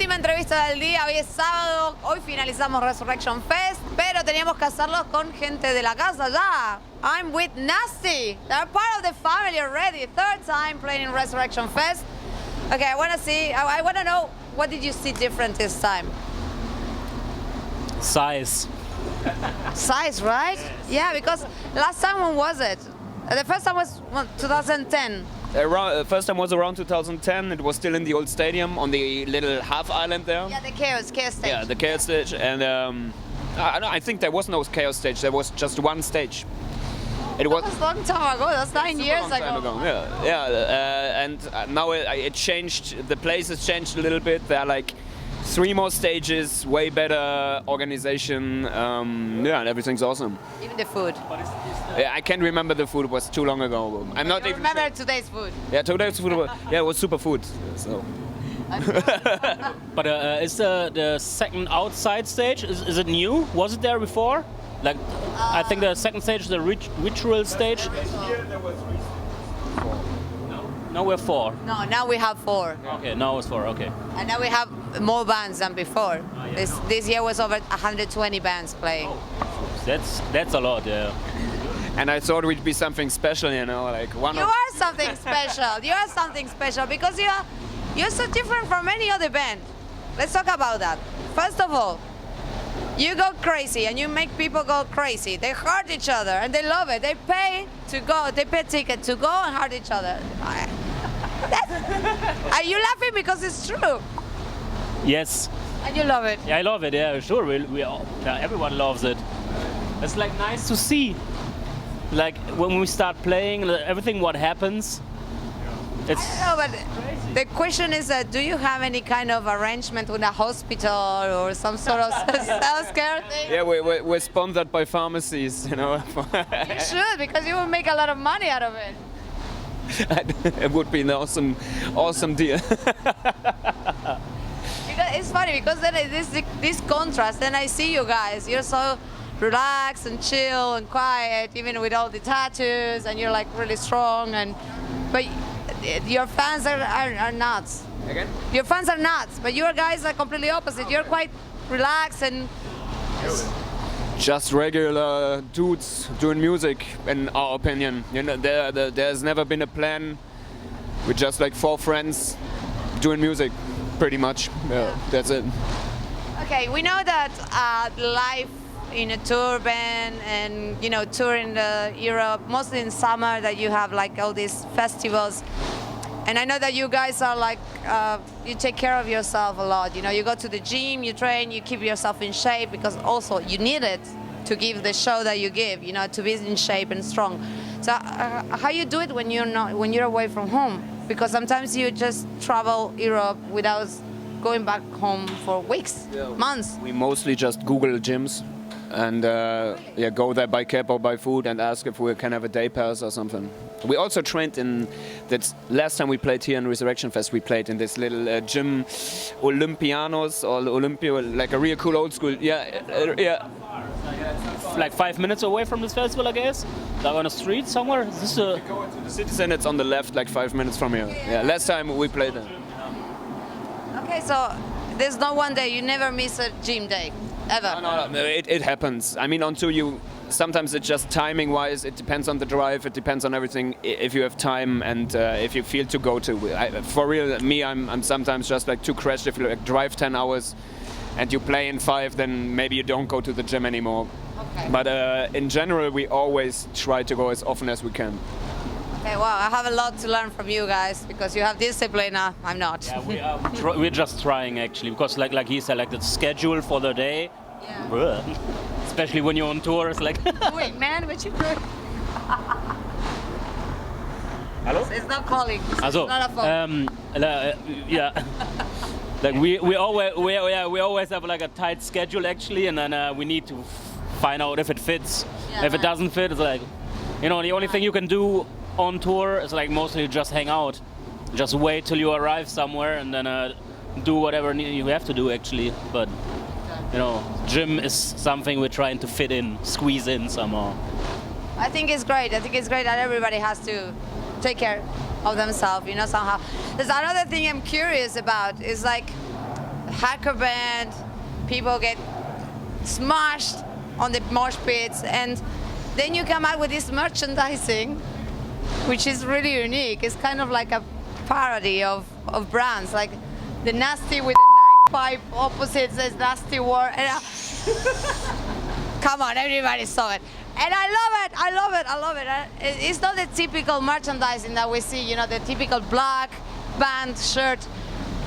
Última entrevista del día, hoy es sábado, hoy finalizamos Resurrection Fest, pero teníamos que hacerlo con gente de la casa ya. I'm with Nasty, they're part of the family already, third time playing in Resurrection Fest. Okay, I want to know, what did you see different this time? Size. Size, right? Yeah, because last time, when was it? The first time was 2010. First time was around 2010. It was still in the old stadium on the little half island there. Yeah, the chaos stage. Yeah, the chaos stage. And I think there was no chaos stage. There was just one stage. That was a long time ago. That's 9 years ago. Yeah. And now it changed. The place has changed a little bit. There are like 3 more stages, way better organization. Yeah, and everything's awesome. Even the food. Yeah, I can't remember the food. It was too long ago. I'm not even remember sure. Today's food. Yeah, today's food. Yeah, it was super food. So. But is the second outside stage, is it new? Was it there before? Like, I think the second stage is the ritual stage. Here there were 3. Now we're 4. No, now we have 4. Okay, now it's 4, okay. And now we have more bands than before. This year was over 120 bands playing. That's a lot, yeah. And I thought we'd be something special, you know, like one. You are something special. You are something special because you're so different from any other band. Let's talk about that. First of all, you go crazy and you make people go crazy. They hurt each other and they love it. They pay to go. They pay ticket to go and hurt each other. Are you laughing because it's true? Yes. And you love it. Yeah, I love it. Yeah, sure. We all, everyone loves it. It's like nice to see. Like when we start playing, everything what happens. It's I know, but the question is that do you have any kind of arrangement with a hospital or some sort of healthcare thing? Yeah, we're sponsored by pharmacies, you know. You should, because you will make a lot of money out of it. It would be an awesome deal. Because it's funny because then this contrast. Then I see you guys. You're so relaxed and chill and quiet, even with all the tattoos, and you're like really strong. But your fans are nuts. Again? Your fans are nuts, but your guys are completely opposite. You're quite relaxed and Just regular dudes doing music, in our opinion. You know, there's never been a plan. We're just like 4 friends doing music, pretty much. Yeah, that's it. okay. We know that life in a tour band and touring Europe, mostly in summer, that you have like all these festivals. And I know that you guys are like, you take care of yourself a lot. You go to the gym, you train, you keep yourself in shape because also you need it to give the show that you give, to be in shape and strong. So how you do it when you're away from home? Because sometimes you just travel Europe without going back home for weeks, months. We mostly just Google gyms and go there by cab or by food and ask if we can have a day pass or something. We also trained in that last time we played here in Resurrection Fest. We played in this little gym, Olympianos or Olympia, like a real cool old school. Yeah. like 5 minutes away from this festival, I guess. Like on a street somewhere. Is this a... We go into the city center. It's on the left, like 5 minutes from here. Yeah. Last time we played there. Okay, so there's no one day you never miss a gym day, ever. No. It happens. I mean, until you. Sometimes it's just timing-wise. It depends on the drive. It depends on everything. If you have time and if you feel to go to. For real, me, I'm sometimes just like too crashed. If you like drive 10 hours and you play in 5, then maybe you don't go to the gym anymore. Okay. But in general, we always try to go as often as we can. Okay, wow, I have a lot to learn from you guys because you have discipline. I'm not. Yeah, we're just trying actually because like he said, like the schedule for the day. Yeah. Especially when you're on tour, it's like. Wait, man, what you doing? Hello? It's not calling. Also, it's not a phone. Yeah. Like we always have like a tight schedule actually, and then we need to find out if it fits. Yeah, if it doesn't fit, it's like, the only thing you can do on tour is like mostly just hang out, just wait till you arrive somewhere, and then do whatever you have to do actually. But gym is something we're trying to fit in, squeeze in somehow. I think it's great. I think it's great that everybody has to take care of themselves, somehow. There's another thing I'm curious about is like, hardcore band, people get smashed on the mosh pits, and then you come out with this merchandising, which is really unique. It's kind of like a parody of brands, like the nasty with the Nike pipe opposite says nasty war. And come on, everybody saw it. And I love it. It's not the typical merchandising that we see, the typical black band shirt.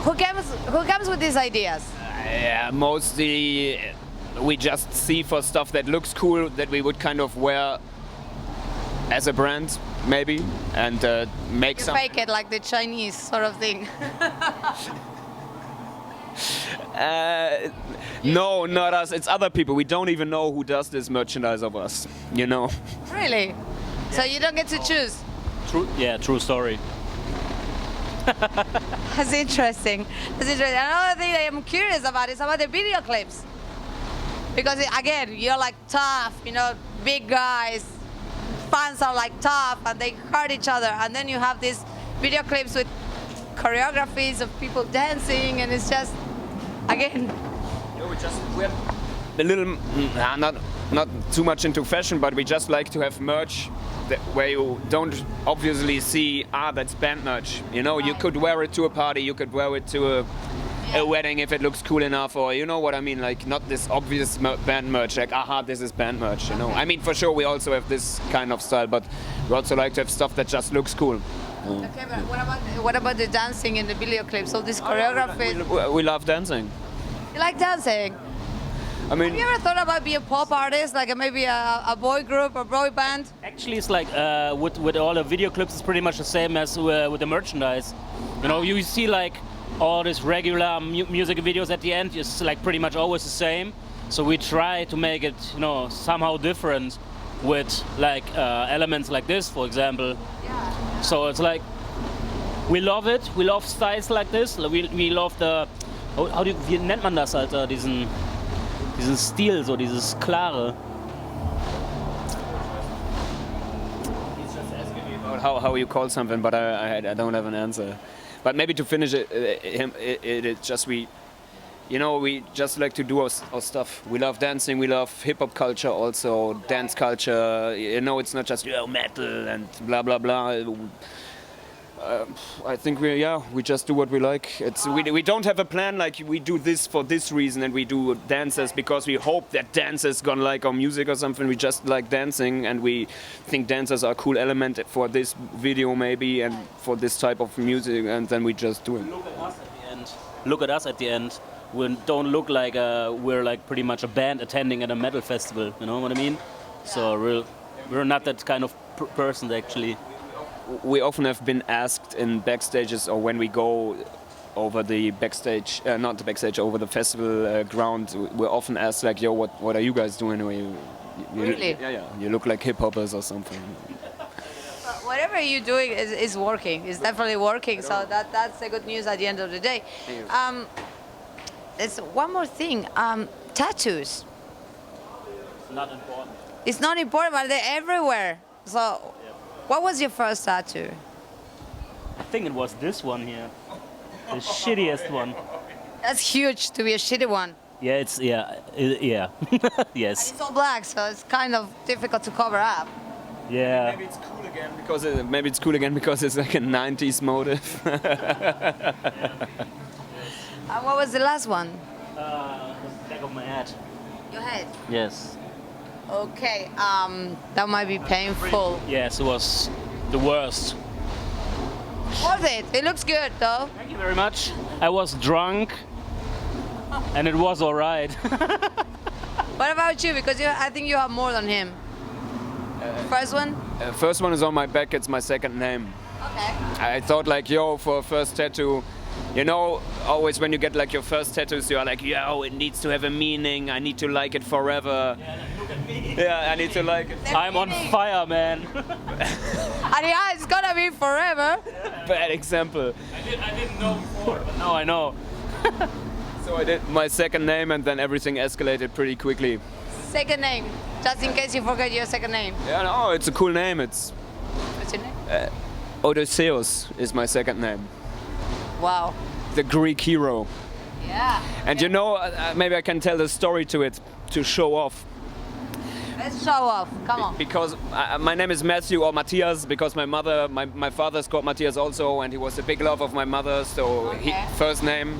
Who comes with these ideas? Yeah, mostly we just see for stuff that looks cool that we would kind of wear as a brand, maybe, and make You some. fake it like the Chinese sort of thing. No, not us. It's other people. We don't even know who does this merchandise of us. Really? So you don't get to choose? True story. That's interesting. Another thing that I'm curious about is about the video clips. Because again, you're like tough, big guys. Fans are like tough and they hurt each other. And then you have these video clips with choreographies of people dancing, and it's just, again. We're a little, not too much into fashion, but we just like to have merch where you don't obviously see, that's band merch. You could wear it to a party, you could wear it to a wedding if it looks cool enough, or you know what I mean, like not this obvious band merch, like this is band merch. I mean, for sure we also have this kind of style, but we also like to have stuff that just looks cool. Okay, but what about the dancing in the video clips? All this choreography. We love dancing. You like dancing? I mean, Have you ever thought about being a pop artist, like maybe a boy group or boy band? Actually, it's like with all the video clips, it's pretty much the same as with the merchandise. You see like all these regular music videos at the end, it's like pretty much always the same. So we try to make it, somehow different with like elements like this, for example. Yeah. So it's like we love it. We love styles like this. We love the wie nennt man das, Alter? Diesen Stil, so dieses klare. He's just asking me about how you call something, but I don't have an answer. But maybe to finish it's just we just like to do our stuff. We love dancing, we love hip-hop culture also, dance culture. It's not just metal and blah blah blah. I think we just do what we like. We don't have a plan like we do this for this reason and we do dances because we hope that dancers gonna like our music or something. We just like dancing and we think dancers are a cool element for this video maybe and for this type of music, and then we just do it. Look at us at the end. We don't look like we're like pretty much a band attending at a metal festival. You know what I mean? So we're not that kind of person actually. We often have been asked in backstages or when we go over the backstage, not the backstage, over the festival ground, we're often asked like, yo, what are you guys doing? Really? Yeah. You look like hip-hoppers or something. Whatever you're doing is working. It's definitely working. So that's the good news at the end of the day. There's one more thing. Tattoos. Not important. It's not important, but they're everywhere. So, what was your first tattoo? I think it was this one here. The shittiest one. That's huge to be a shitty one. Yeah, yeah. Yes. And it's all black, so it's kind of difficult to cover up. Yeah. Maybe it's cool again because it's like a 90s motive. What was the last one? The back of my head. Your head. Yes. Okay. That might be painful. Yes, it was the worst. Worth it. It looks good, though. Thank you very much. I was drunk, and it was all right. What about you? Because I think you have more than him. First one? First one is on my back. It's my second name. Okay. I thought like, for a first tattoo, always when you get like your first tattoos, you are like, it needs to have a meaning. I need to like it forever. Look at me. Yeah, I need to like it. I'm on fire, man. And yeah, it's gonna be forever. Bad example. I didn't know before, but now I know. So I did my second name and then everything escalated pretty quickly. Second name, just in case you forget your second name. Yeah, no, it's a cool name. What's your name? Odysseus is my second name. Wow. The Greek hero. Yeah. And you know, maybe I can tell the story to it to show off. Let's show off. Come on. Because my name is Matthew or Matthias, because my father's called Matthias also, and he was a big love of my mother, so he, first name.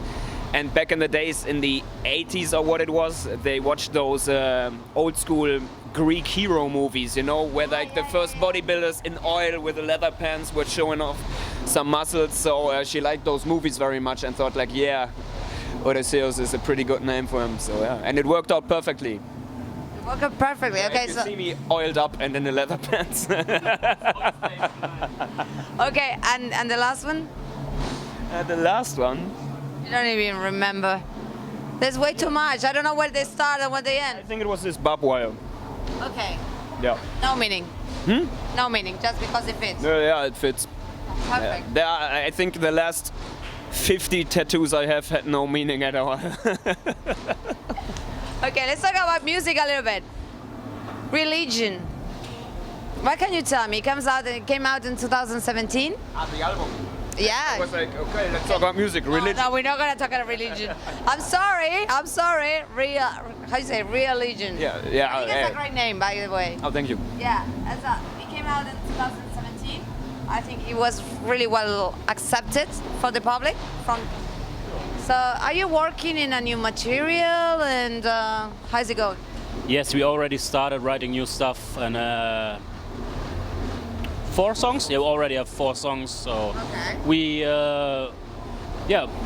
And back in the days, in the 80s or what it was, they watched those old school Greek hero movies, you know, where like the first bodybuilders in oil with the leather pants were showing off some muscles. So she liked those movies very much and thought like, yeah, Odysseus is a pretty good name for him. So yeah, and it worked out perfectly. It worked out perfectly. Okay, you so see me oiled up and in the leather pants. okay, and the last one? The last one. You don't even remember. There's way too much. I don't know where they start and where they I end. think it was this barbed wire. Okay. Yeah. No meaning. No meaning, just because it fits. Yeah, it fits. Perfect. There are, I think the last 50 tattoos I have had no meaning at all. Okay, let's talk about music a little bit. Religion. What can you tell me? It came out in 2017. The album. Yeah. I was like, okay, let's talk about music, religion. No, we're not gonna talk about religion. I'm sorry. How you say religion? Yeah. I think it's a great name, by the way. Oh, thank you. Yeah, it came out in 2017. I think it was really well accepted for the public. So, are you working in a new material, and how's it going? Yes, we already started writing new stuff, and 4 songs. Yeah, we already have 4 songs. So Okay. we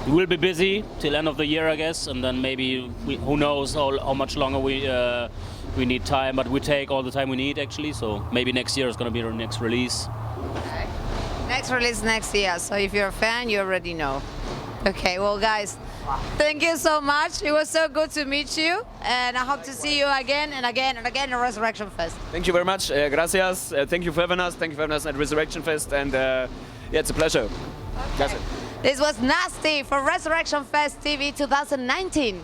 will be busy till end of the year, I guess, and then maybe who knows how much longer we need time, but we take all the time we need actually. So maybe next year is gonna be our next release. Okay. Next release next year. So if you're a fan, you already know. Okay, well guys, thank you so much. It was so good to meet you, and I hope to see you again and again and again at Resurrection Fest. Thank you very much. Gracias. Thank you for having us. Thank you for having us at Resurrection Fest. And yeah, it's a pleasure. Okay. Gracias. This was Nasty for Resurrection Fest TV 2019.